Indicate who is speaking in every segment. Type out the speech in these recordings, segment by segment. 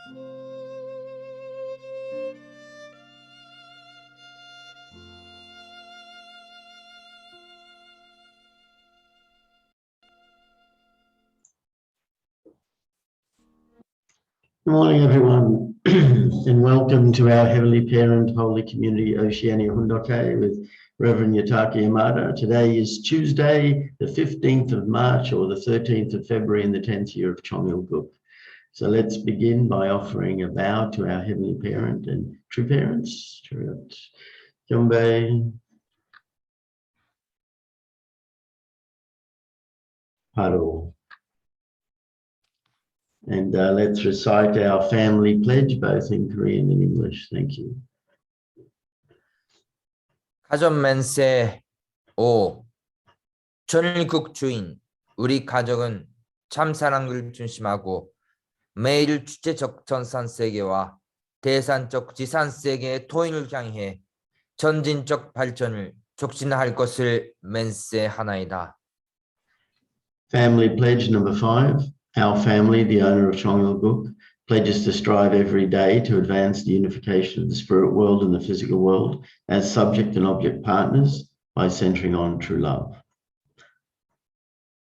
Speaker 1: Good morning, everyone, and welcome to our Heavenly Parent Holy Community Oceania Hundoke with Reverend Yataki Amada. Today is Tuesday, the 15th of March, or the 13th of February in the 10th year of Chongil. So let's begin by offering a vow to our Heavenly Parent and true parents. Kyombe, Paro. And let's recite our family pledge, both in Korean and English. Thank you.
Speaker 2: 가전맨세 5. 전일국 주인, 우리 가족은 참사랑을 중심하고 매일 주체적 전산세계와 대산적 지산세계의 토인을 향해 전진적 발전을 촉진할 것을 맹세하나이다.
Speaker 1: Family pledge number 5. Our family, the owner of Chongil, pledges to strive every day to advance the unification of the spirit world and the physical world as subject and object partners by centering on true love.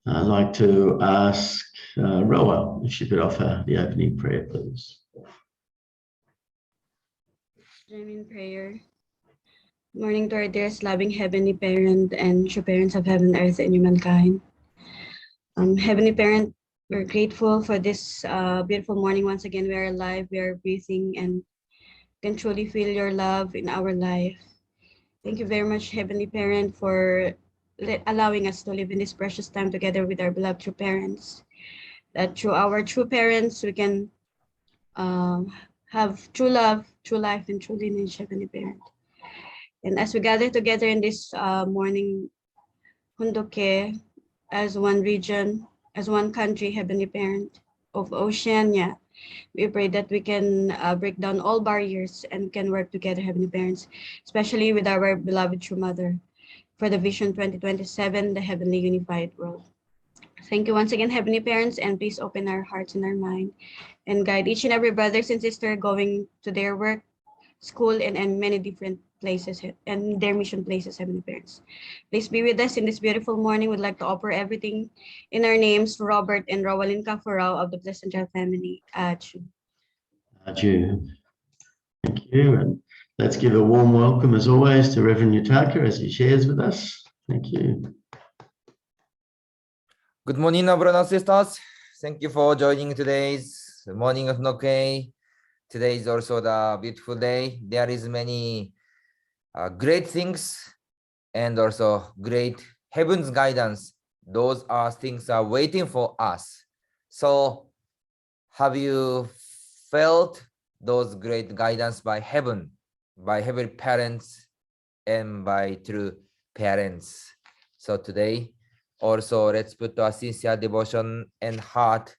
Speaker 1: I'd like to ask Roa if she could offer the opening prayer, please.
Speaker 3: Join in prayer. Good morning to our dearest loving Heavenly Parent and true parents of heaven, earth, and humankind. Heavenly Parent, we're grateful for this beautiful morning. Once again, we are alive, we are breathing, and can truly feel your love in our life. Thank you very much, Heavenly Parent, for allowing us to live in this precious time together with our beloved true parents. That through our true parents, we can have true love, true life, and true lineage, Heavenly Parent. And as we gather together in this morning, Hundoke, as one region, as one country, Heavenly Parent of Oceania, we pray that we can break down all barriers and can work together, Heavenly Parents, especially with our beloved True Mother, for the Vision 2027, the Heavenly Unified World. Thank you once again, Heavenly Parents, and please open our hearts and our mind and guide each and every brothers and sister going to their work, school, and many different places and their mission places, Heavenly Parents. Please be with us in this beautiful morning. We'd like to offer everything in our names, Robert and Rowalyn Kafurao of the Blessed Child family. Achu.
Speaker 1: Achu. Thank you. And let's give a warm welcome, as always, to Reverend Yutaka as he shares with us. Thank you.
Speaker 2: Good morning, brothers and sisters. Thank you for joining today's morning of Noke. Today is also the beautiful day. There is many great things and also great heaven's guidance. Those are things are waiting for us. So have you felt those great guidance by heaven, by heavenly parents, and by true parents? So today also let's put our sincere devotion and heart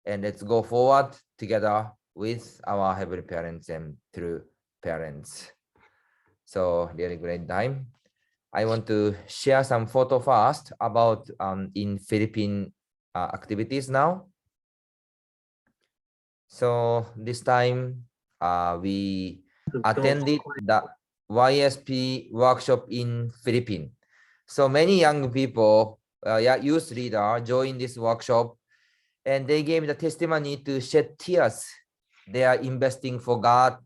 Speaker 2: and let's go forward together with our heavenly parents and true parents. So really great time. I want to share some photo first about in Philippine activities now. So this time we attended the YSP workshop in Philippines. So many young people, youth leader joined this workshop and they gave the testimony to shed tears. They are investing for God,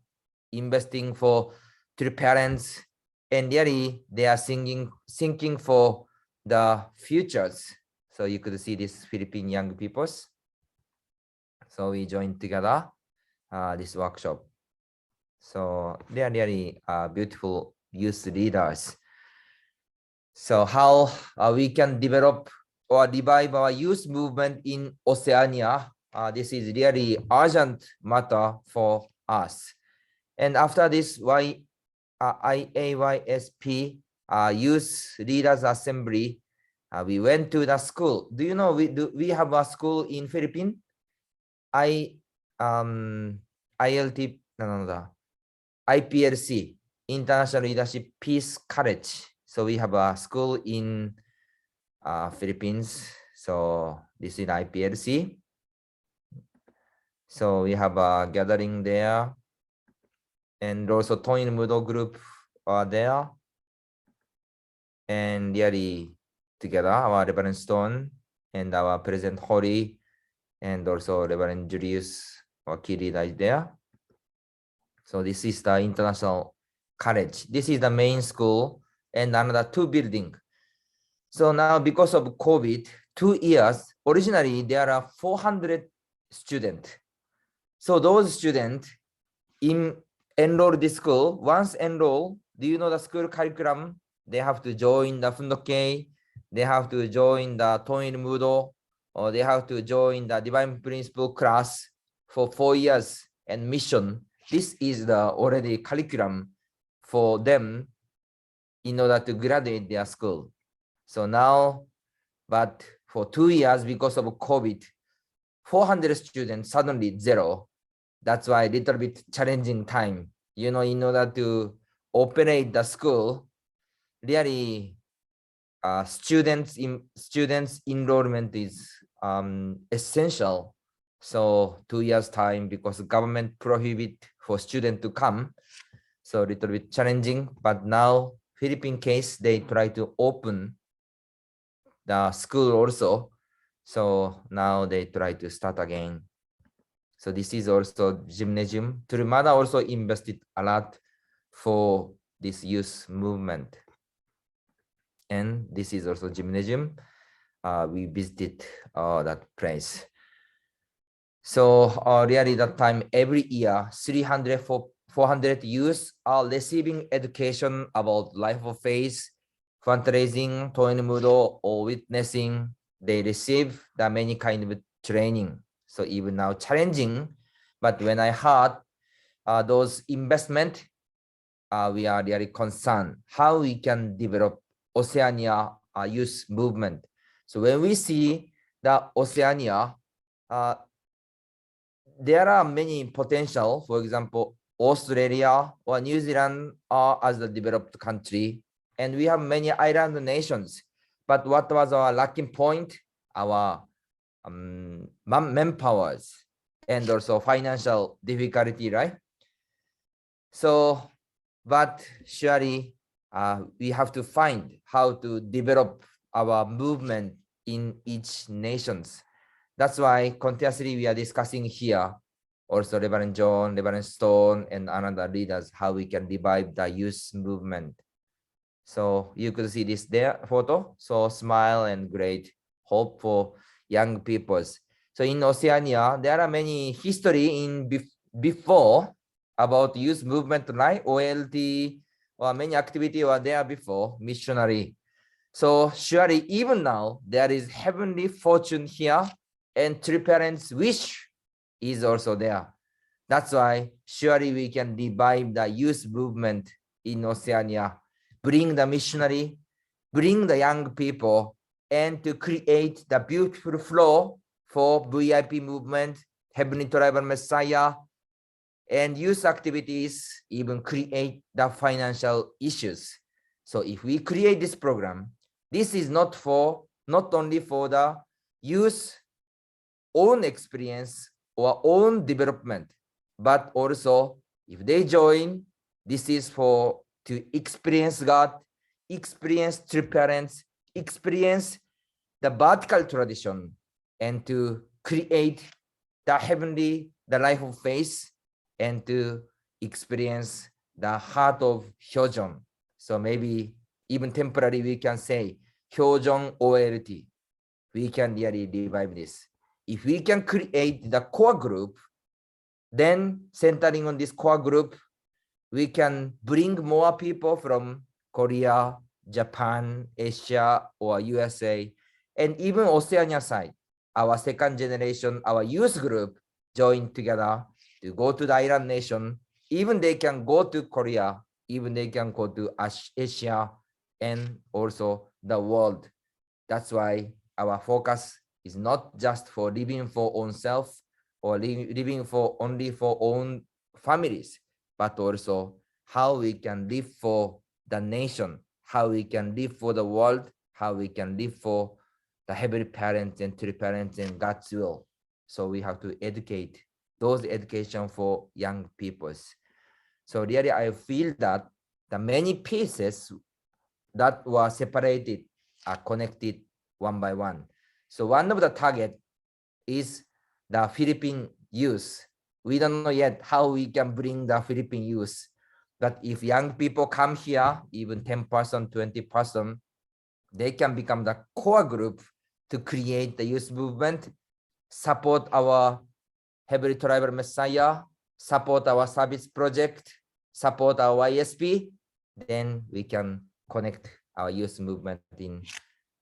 Speaker 2: investing for true parents, and really they are thinking for the futures. So you could see these Philippine young peoples. So we joined together this workshop. So they are really beautiful youth leaders. So how we can develop or revive our youth movement in Oceania, this is really urgent matter for us. And after this IAYSP Youth Leaders Assembly, we went to the school. Do you know we have a school in Philippines? IPLC, International Leadership Peace College. So we have a school in Philippines. So this is IPLC. So we have a gathering there. And also Toin Mudo group are there. And really together, our Reverend Stone and our President Hori and also Reverend Julius or Kirida is there. So this is the international college. This is the main school and another 2 buildings. So now because of COVID, 2 years, originally there are 400 students. So those students enroll this school. Once enroll, do you know the school curriculum? They have to join the Fundoke, they have to join the Toin Mudo, or they have to join the Divine Principle class for 4 years and mission. This is the already curriculum for them in order to graduate their school. So now, but for 2 years, because of COVID, 400 students suddenly 0. That's why a little bit challenging time. You know, in order to operate the school, really students enrollment is essential. So 2 years time, because government prohibit for student to come, so a little bit challenging. But now Philippine case, they try to open the school also. So now they try to start again. So this is also gymnasium. Turumada also invested a lot for this youth movement. And this is also gymnasium. We visited that place. So really that time, every year, 400 youth are receiving education about life of faith, fundraising, Toin Mudo, or witnessing. They receive the many kind of training. So even now challenging, but when I heard those investment, we are really concerned how we can develop Oceania youth movement. So when we see the Oceania, there are many potential. For example, Australia or New Zealand are as the developed country, and we have many island nations. But what was our lacking point? Our manpowers and also financial difficulty, right? So, but surely we have to find how to develop our movement in each nations. That's why continuously we are discussing here, also Reverend John, Reverend Stone, and another leaders, how we can revive the youth movement. So you could see this there photo. So smile and great hope for young peoples. So in Oceania, there are many history in before about youth movement, like OLT, or many activity were there before missionary. So surely even now there is heavenly fortune here, and three parents wish is also there. That's why surely we can revive the youth movement in Oceania, bring the missionary, bring the young people, and to create the beautiful flow for VIP movement, Heavenly Tribal Messiah, and youth activities, even create the financial issues. So if we create this program, this is not only for the youth own experience or own development, but also if they join, this is for to experience God, experience true parents, experience the vertical tradition, and to create the heavenly, the life of faith, and to experience the heart of Hyojeon. So maybe even temporarily we can say Hyojeon OLT. We can really revive this. If we can create the core group, then centering on this core group, we can bring more people from Korea, Japan, Asia, or USA, and even Oceania side. Our second generation, our youth group join together to go to the island nation. Even they can go to Korea, even they can go to Asia, and also the world. That's why our focus is not just for living for own self or living for only for own families, but also how we can live for the nation, how we can live for the world, how we can live for the heavenly parents and true parents and God's will. So we have to educate those education for young peoples. So really, I feel that the many pieces that were separated are connected one by one. So one of the target is the Philippine youth. We don't know yet how we can bring the Philippine youth, but if young people come here, even 10%, 20%, they can become the core group to create the youth movement, support our Heavenly Tribal Messiah, support our service project, support our YSP, then we can connect our youth movement in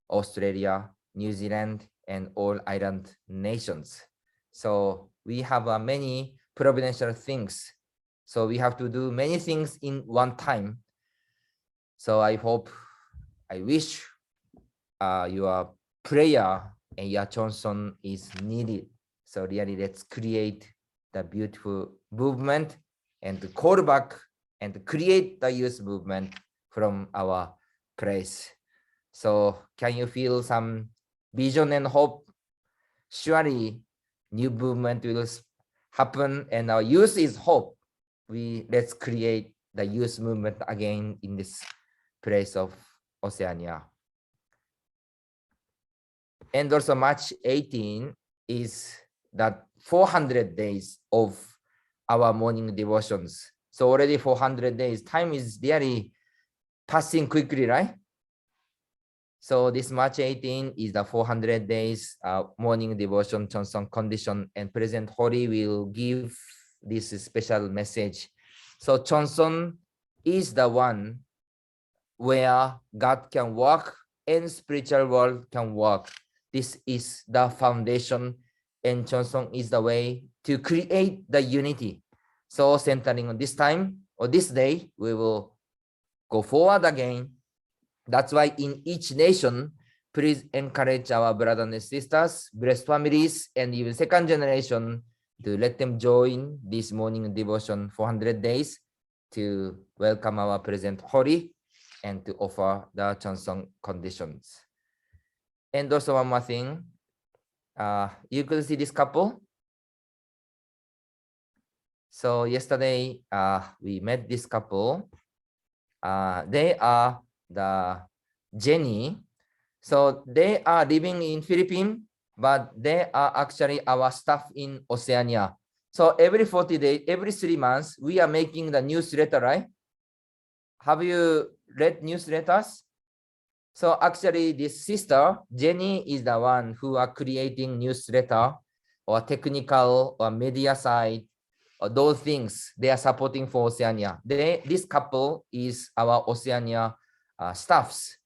Speaker 2: Australia, New Zealand, and all island nations. So we have many providential things. So we have to do many things in one time. So I wish your prayer and your Johnson is needed. So really, let's create the beautiful movement and to call back and to create the youth movement from our place. So can you feel some vision and hope? Surely new movement will happen, and our youth is hope. Let's create the youth movement again in this place of Oceania. And also March 18 is that 400 days of our morning devotions. So already 400 days, time is really passing quickly, right? So this March 18 is the 400 days morning devotion Johnson condition, and President Hori will give this special message. So Johnson is the one where God can work and spiritual world can work. This is the foundation, and Johnson is the way to create the unity. So centering on this time or this day, we will go forward again. That's why in each nation, please encourage our brothers and sisters, blessed families, and even second generation to let them join this morning devotion 400 days to welcome our President Hori and to offer the Johnson conditions. And also one more thing, you could see this couple. So yesterday, we met this couple. They are the Jenny. So they are living in Philippines, but they are actually our staff in Oceania. So every 40 days, every 3 months, we are making the newsletter, right? Have you read newsletters? So actually this sister, Jenny, is the one who are creating newsletter or technical or media side, or those things they are supporting for Oceania. This couple is our Oceania staffs.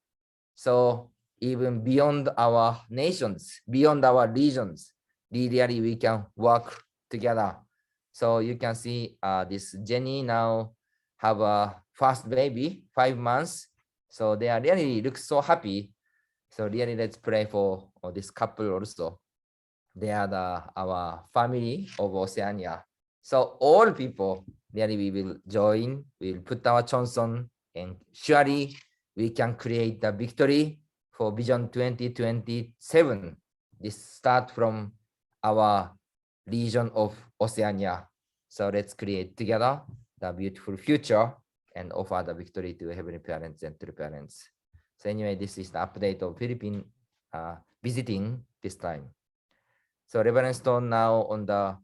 Speaker 2: So even beyond our nations, beyond our regions, really we can work together. So you can see this Jenny now have a first baby, 5 months. So they are really look so happy. So really let's pray for this couple also. They are our family of Oceania. So all people, really we will join, we will put our Johnson, and surely we can create the victory for Vision 2027. This start from our region of Oceania. So let's create together the beautiful future and offer the victory to Heavenly Parents and True Parents. So anyway, this is the update of Philippine visiting this time. So Reverend Stone now on the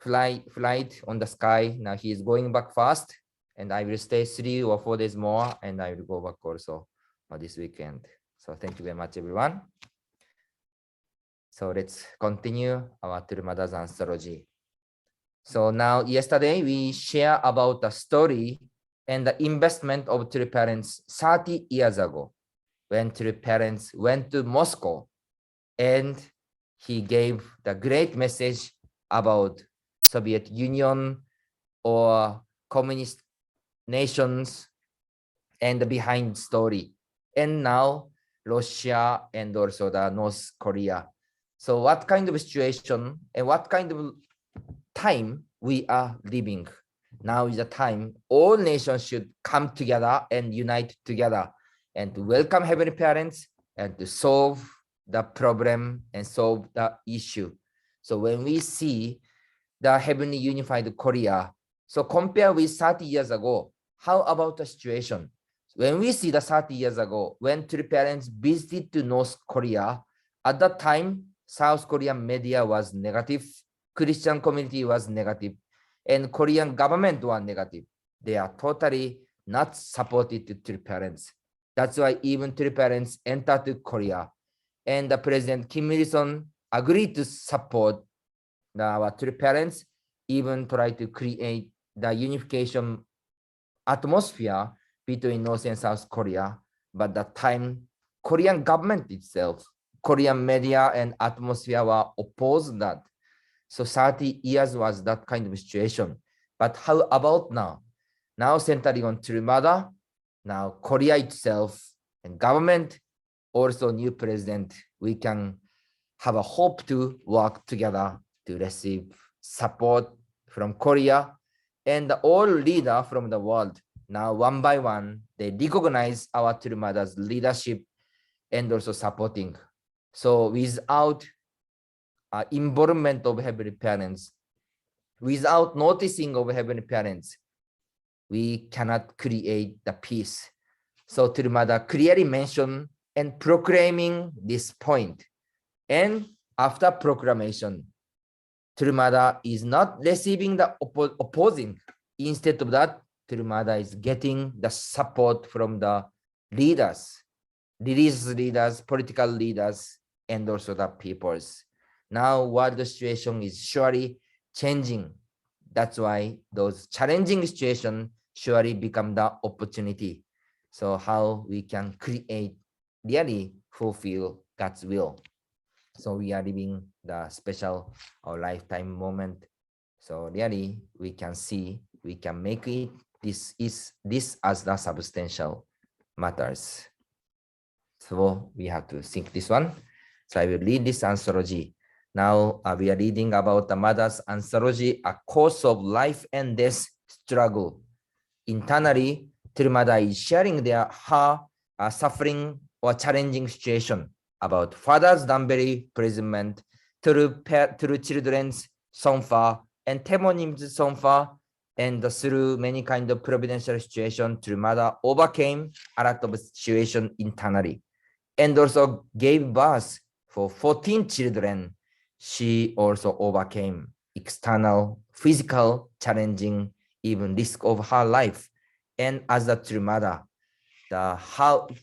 Speaker 2: flight on the sky. Now he is going back fast, and I will stay 3 or 4 days more, and I will go back also this weekend. So thank you very much, everyone. So let's continue our True Mother's Anthology. So now yesterday we share about the story and the investment of True Parents 30 years ago, when True Parents went to Moscow, and he gave the great message about Soviet Union or communist nations and the behind story. And now Russia and also the North Korea. So what kind of situation and what kind of time we are living? Now is the time all nations should come together and unite together and to welcome Heavenly Parents and to solve the problem and solve the issue. So when we see the heavenly unified Korea. So compare with 30 years ago, how about the situation? When we see the 30 years ago, when three parents visited to North Korea, at that time, South Korean media was negative, Christian community was negative, and Korean government was negative. They are totally not supported to three parents. That's why even three parents entered to Korea, and the President Kim Il-sung agreed to support our three parents, even try to create the unification atmosphere between North and South Korea. But that time, Korean government itself, Korean media and atmosphere were opposed that. So 30 years was that kind of situation. But how about now? Now centering on True Mother, now Korea itself and government, also new president, we can have a hope to work together to receive support from Korea and all leaders from the world. Now, one by one, they recognize our True Mother's leadership and also supporting. So without involvement of Heavenly Parents, without noticing of Heavenly Parents, we cannot create the peace. So True Mother clearly mentioned and proclaiming this point. And after proclamation, True Mother is not receiving the opposing. Instead of that, True Mother is getting the support from the leaders, religious leaders, political leaders, and also the peoples. Now, world situation is surely changing. That's why those challenging situations surely become the opportunity. So how we can create, really fulfill God's will. So we are living the special or lifetime moment. So really we can see, we can make it, this as the substantial matters. So we have to think this one. So I will read this anthology. Now we are reading about the mother's anthology, A Course of Life and Death Struggle. Internally, True Mother is sharing her suffering or challenging situation about father's Danbury imprisonment through children's Sonfa and Temonim's Sonfa, and through many kind of providential situation, True Mother overcame a lot of situation internally, and also gave birth for 14 children. She also overcame external, physical, challenging, even risk of her life. And as a True Mother, the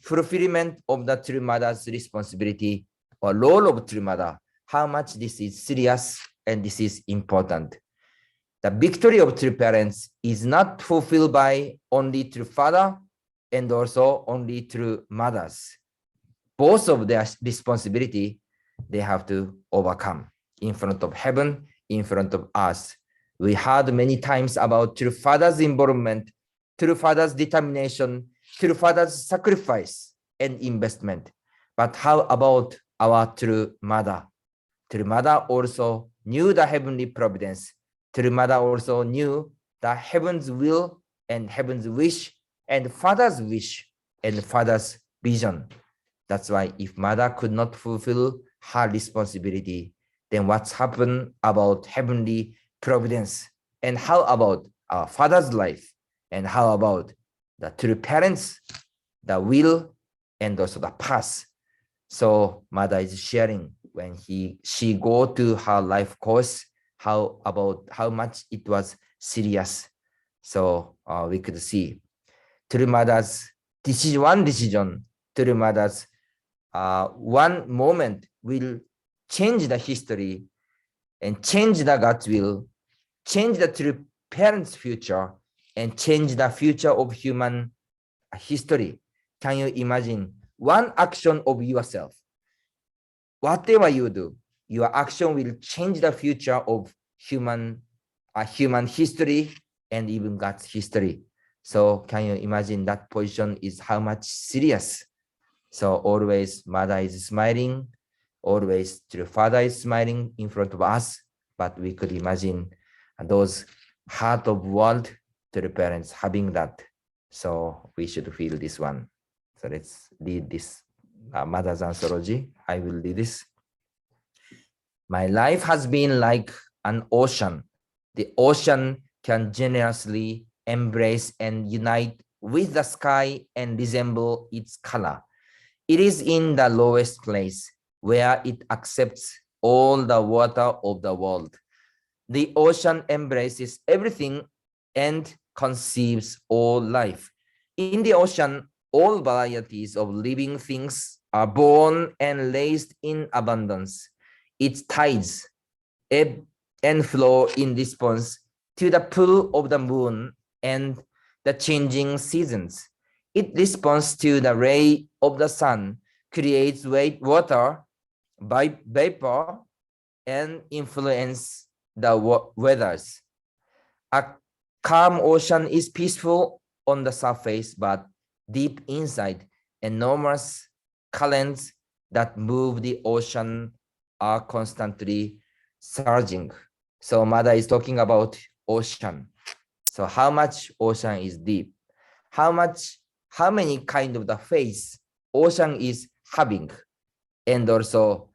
Speaker 2: fulfillment of the True Mother's responsibility or role of True Mother, how much this is serious and this is important. The victory of True Parents is not fulfilled by only True Father and also only True Mothers. Both of their responsibility, they have to overcome in front of heaven, in front of us. We heard many times about True Father's involvement, True Father's determination, True Father's sacrifice and investment. But how about our True Mother? True Mother also knew the heavenly providence. True Mother also knew the heaven's will and heaven's wish and Father's wish and Father's vision. That's why if Mother could not fulfill her responsibility, then what's happened about heavenly providence? And how about our Father's life? And how about the True Parents, the will, and also the path? So Mother is sharing when she go to her life course, how much it was serious. So we could see True Mother's one decision, True Mother's one moment will change the history and change the God's will, change the True Parents' future, and change the future of human history. Can you imagine one action of yourself? Whatever you do, your action will change the future of human history and even God's history. So can you imagine that position is how much serious? So always Mother is smiling, always True Father is smiling in front of us, but we could imagine those heart of world True Parents having that. So we should feel this one. So let's read this Mother's anthology. I will read this. My life has been like an ocean The ocean can generously embrace and unite with the sky and resemble its color. It is in the lowest place where it accepts all the water of the world. The ocean embraces everything and conceives all life. In the ocean, all varieties of living things are born and raised in abundance. Its tides ebb and flow in response to the pull of the moon and the changing seasons. It responds to the ray of the sun, creates water by vapor, and influence the weathers. A calm ocean is peaceful on the surface, but deep inside, enormous currents that move the ocean are constantly surging. So Mother is talking about ocean. So how much ocean is deep? How many kind of the face ocean is having? And also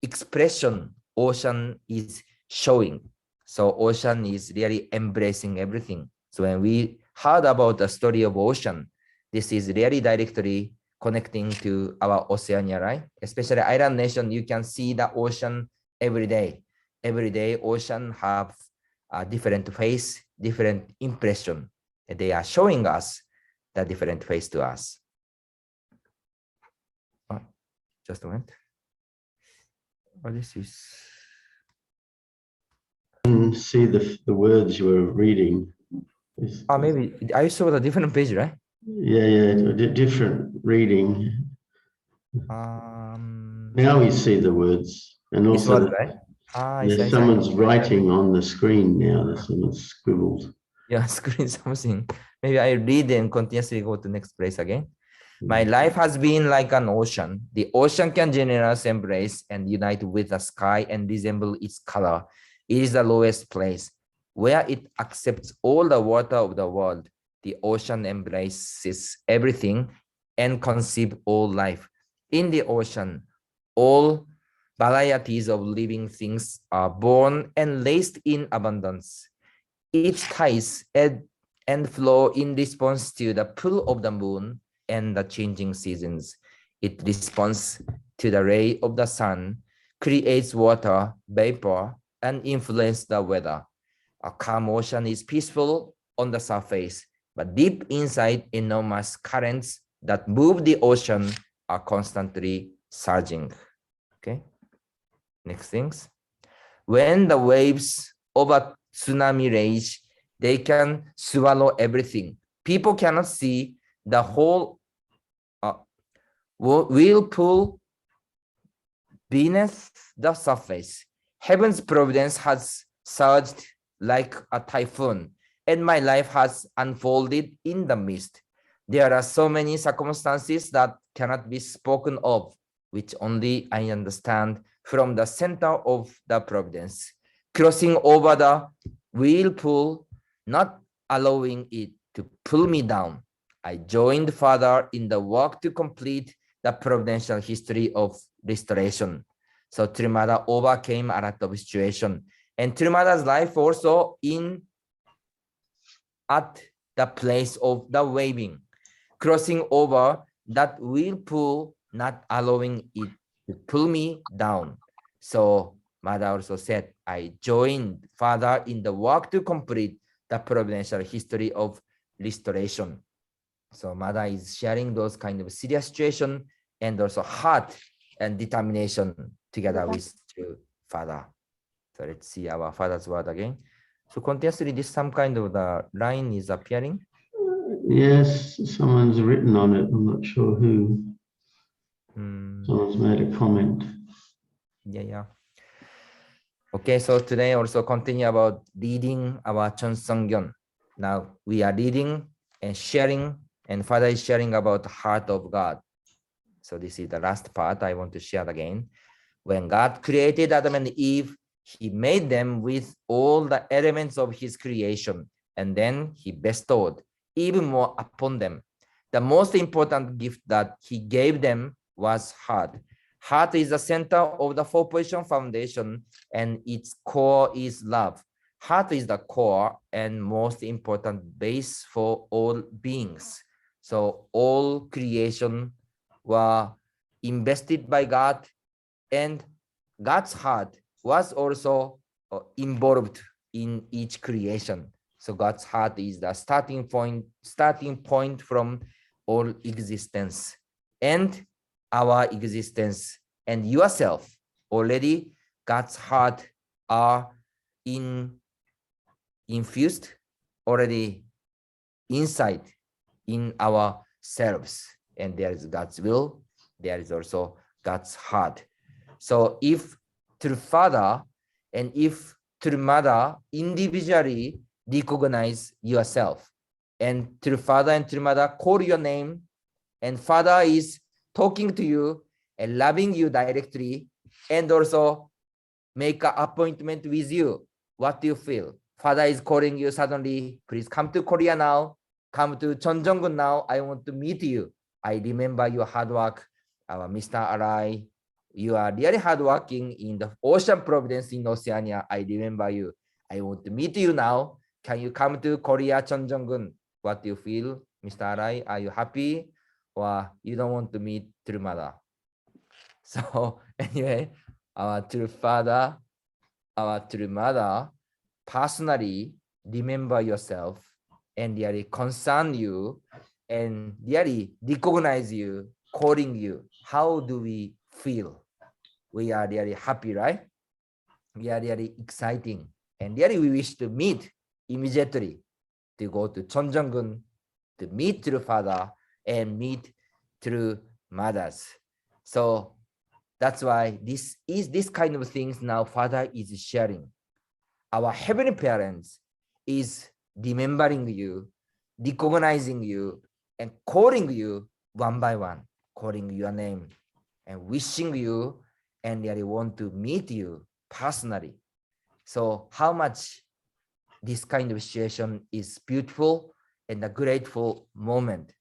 Speaker 2: expression ocean is showing. So ocean is really embracing everything. So when we heard about the story of ocean, this is really directly connecting to our Oceania, right? Especially island nation, you can see the ocean every day. Every day, ocean have a different face, different impression. They are showing us the different face to us. Oh, just a moment. Oh, this is.
Speaker 1: See the words you were reading.
Speaker 2: Maybe I saw the different page, right?
Speaker 1: Yeah, different reading. Now we see the words, and also
Speaker 2: word, right?
Speaker 1: someone's writing on the screen now. There's someone scribbled.
Speaker 2: Yeah, screen something. Maybe I read and continuously go to next place again. My life has been like an ocean. The ocean can generously embrace and unite with the sky and resemble its color. It is the lowest place where it accepts all the water of the world. The ocean embraces everything and conceives all life. In the ocean, all varieties of living things are born and raised in abundance. Its tides ebb and flow in response to the pull of the moon and the changing seasons. It responds to the ray of the sun, creates water, vapor, and influences the weather. A calm ocean is peaceful on the surface, but deep inside, enormous currents that move the ocean are constantly surging. Okay, next things. When the waves of a tsunami rage, they can swallow everything. People cannot see the whole whirlpool beneath the surface. Heaven's providence has surged like a typhoon, and my life has unfolded in the mist. There are so many circumstances that cannot be spoken of, which only I understand from the center of the providence, crossing over the whirlpool, not allowing it to pull me down. I joined Father in the work to complete the providential history of restoration. So Trimada overcame a lot of situation, and Trimada's life also at the place of the waving, crossing over that whirlpool, not allowing it to pull me down. So Mother also said, I joined Father in the work to complete the providential history of restoration. So Mother is sharing those kind of serious situation and also heart and determination together with Father. So let's see our Father's word again. So continuously this some kind of the line is appearing.
Speaker 1: Yes, someone's written on it. I'm not sure who. Someone's made a comment.
Speaker 2: Yeah. Okay, so today also continue about reading our Chonsongyeon. Now we are reading and sharing, and Father is sharing about the heart of God. So this is the last part I want to share again. When God created Adam and Eve, he made them with all the elements of his creation, and then he bestowed even more upon them. The most important gift that he gave them was heart. Heart is the center of the four-position foundation, and its core is love. Heart is the core and most important base for all beings. So all creation were invested by God, and God's heart was also involved in each creation. So God's heart is the starting point from all existence, and our existence and yourself already God's heart are infused already inside in ourselves, and there is God's will, there is also God's heart. So if through father and if through mother individually recognize yourself, and through father and through mother call your name, and father is talking to you and loving you directly, and also make an appointment with you, what do you feel? Father is calling you suddenly, please come to Korea now, come to Cheonjeonggun now, I want to meet you. I remember your hard work, Mr. Arai. You are really hardworking in the Ocean Providence in Oceania. I remember you. I want to meet you now. Can you come to Korea, Cheonjeonggun? What do you feel, Mr. Arai? Are you happy, or you don't want to meet through mother? So anyway, our true father, our true mother, personally remember yourself and really concern you and really recognize you, calling you. How do we feel? We are really happy, right? We are really exciting, and really we wish to meet immediately, to go to Cheonjeonggun, to meet through father and meet through mothers. So that's why this kind of things now father is sharing. Our heavenly parents is remembering you, recognizing you, and calling you one by one, calling your name and wishing you, and they want to meet you personally. So how much this kind of situation is beautiful and a grateful moment,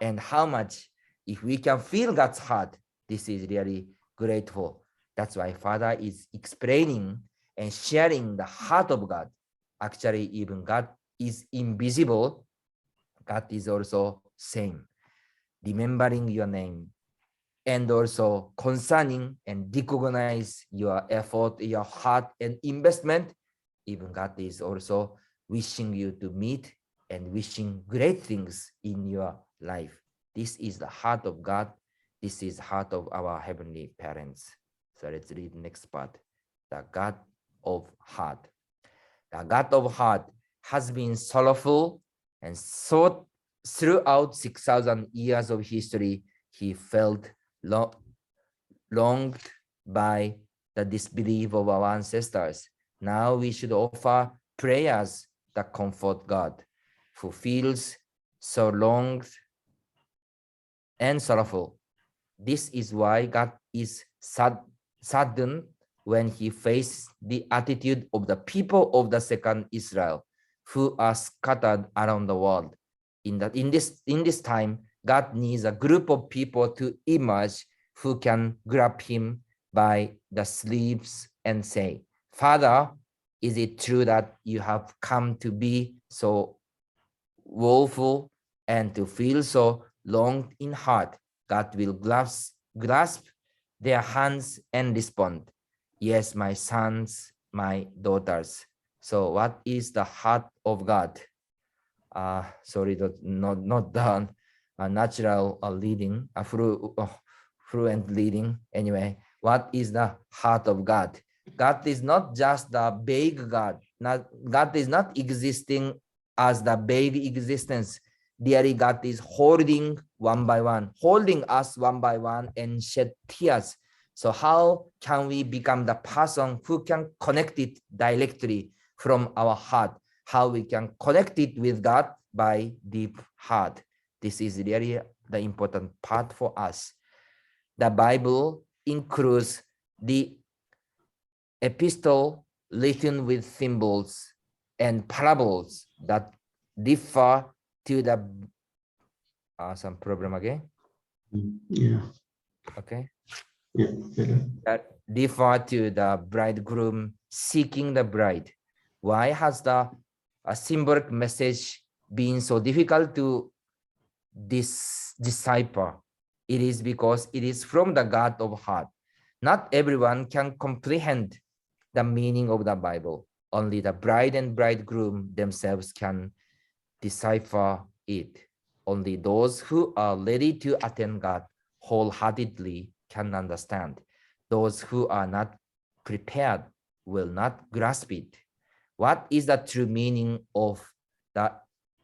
Speaker 2: and how much if we can feel God's heart, this is really grateful. That's why father is explaining and sharing the heart of God. Actually, even God is invisible. God is also same, remembering your name, and also concerning and recognize your effort, your heart and investment. Even God is also wishing you to meet and wishing great things in your life. This is the heart of God. This is the heart of our heavenly parents. So let's read the next part. The God of heart. The God of heart has been sorrowful, and so throughout 6,000 years of history, he felt longed by the disbelief of our ancestors. Now we should offer prayers that comfort God, who feels so longed and sorrowful. This is why God is saddened when he faced the attitude of the people of the second Israel, who are scattered around the world. In this time, God needs a group of people to emerge who can grab him by the sleeves and say, Father, is it true that you have come to be so woeful and to feel so longed in heart? God will grasp their hands and respond, yes, my sons, my daughters. So what is the heart of God? Sorry, not done. Natural leading, fluent leading. Anyway, what is the heart of God? God is not just the vague God. God is not existing as the vague existence. Dearly, God is holding one by one, holding us one by one and shed tears. So how can we become the person who can connect it directly from our heart? How we can connect it with God by deep heart? This is really the important part for us. The Bible includes the epistle written with symbols and parables that differ to the some problem again.
Speaker 1: Yeah.
Speaker 2: Okay.
Speaker 1: Yeah. Better.
Speaker 2: That differ to the bridegroom seeking the bride. Why has the symbolic message been so difficult to decipher? It is because it is from the God of heart. Not everyone can comprehend the meaning of the Bible. Only the bride and bridegroom themselves can decipher it. Only those who are ready to attend God wholeheartedly can understand. Those who are not prepared will not grasp it. What is the true meaning of the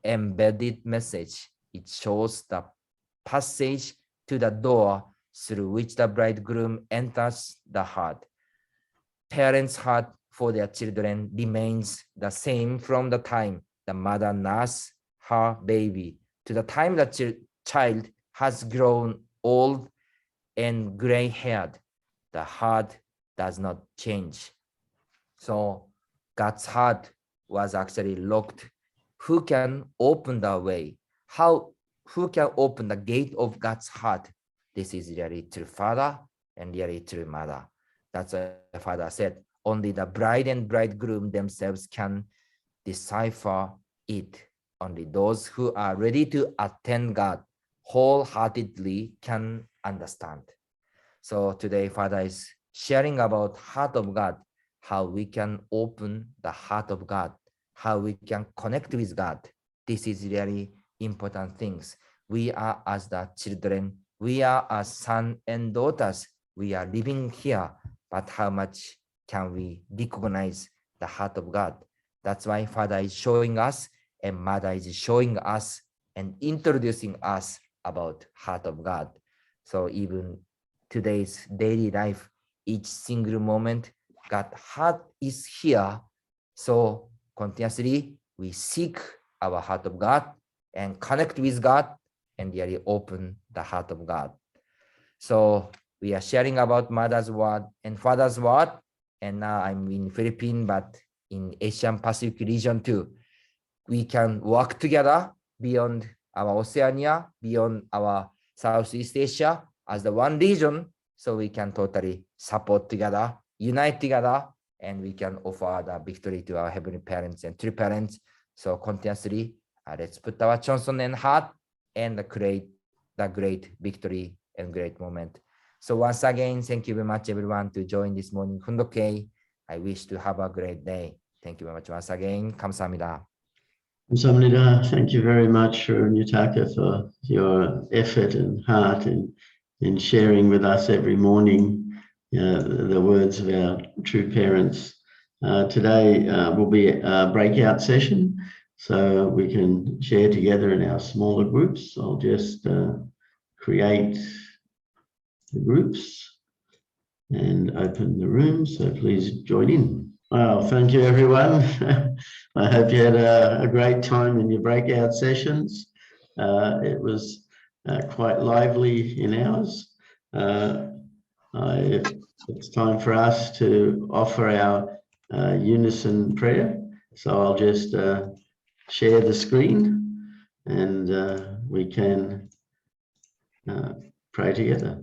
Speaker 2: embedded message? It shows the passage to the door through which the bridegroom enters the heart. Parents' heart for their children remains the same from the time the mother nurses her baby to the time the child has grown old and gray-haired. The heart does not change. So God's heart was actually locked. Who can open the way? Who can open the gate of God's heart? This is really true father and really true mother. That's why the father said, only the bride and bridegroom themselves can decipher it. Only those who are ready to attend God wholeheartedly can understand. So today, Father is sharing about heart of God, how we can open the heart of God, how we can connect with God. This is really important things. We are as the children, we are as sons and daughters, we are living here, but how much can we recognize the heart of God? That's why Father is showing us and Mother is showing us and introducing us about heart of God. So even today's daily life, each single moment, God's heart is here. So continuously, we seek our heart of God and connect with God and really open the heart of God. So we are sharing about Mother's word and Father's word. And now I'm in Philippines, but in Asian Pacific region too. We can work together beyond our Oceania, beyond our Southeast Asia as the one region, so we can totally support together, unite together, and we can offer the victory to our heavenly parents and true parents. So continuously, let's put our trust and heart and create the great victory and great moment. So once again, thank you very much, everyone, to join this morning Hundoke. I wish to have a great day. Thank you very much once again. 감사합니다.
Speaker 1: Samnida, thank you very much, Nyutaka, for your effort and heart in sharing with us every morning the words of our true parents. Today will be a breakout session, so we can share together in our smaller groups. I'll just create the groups and open the room, so please join in. Well, thank you, everyone. I hope you had a great time in your breakout sessions. It was quite lively in ours. It's time for us to offer our Unison Prayer. So I'll just share the screen and we can pray together.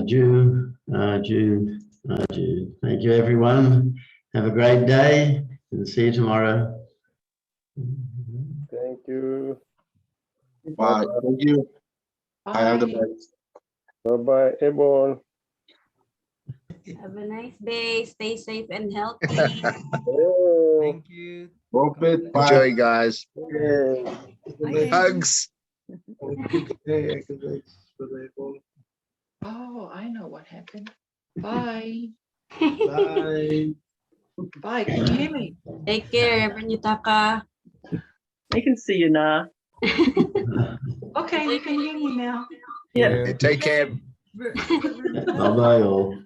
Speaker 1: Jew. Thank you, everyone. Have a great day and see you tomorrow.
Speaker 4: Thank you.
Speaker 5: Bye. Thank you. I have the
Speaker 6: Bye.
Speaker 5: best.
Speaker 4: Bye-bye, everyone.
Speaker 3: Have a nice day. Stay safe and healthy.
Speaker 4: Oh,
Speaker 2: Thank you.
Speaker 5: Hope it. Bye.
Speaker 7: Enjoy, guys.
Speaker 4: yeah.
Speaker 6: Bye.
Speaker 7: Hugs.
Speaker 6: Oh, I know what happened. Bye.
Speaker 5: Bye.
Speaker 6: Bye. Can you hear me?
Speaker 3: Take care, Reverend Yutaka.
Speaker 8: I can see you now.
Speaker 6: Okay, you can hear me now.
Speaker 8: Yeah.
Speaker 7: Take care.
Speaker 1: Bye-bye all.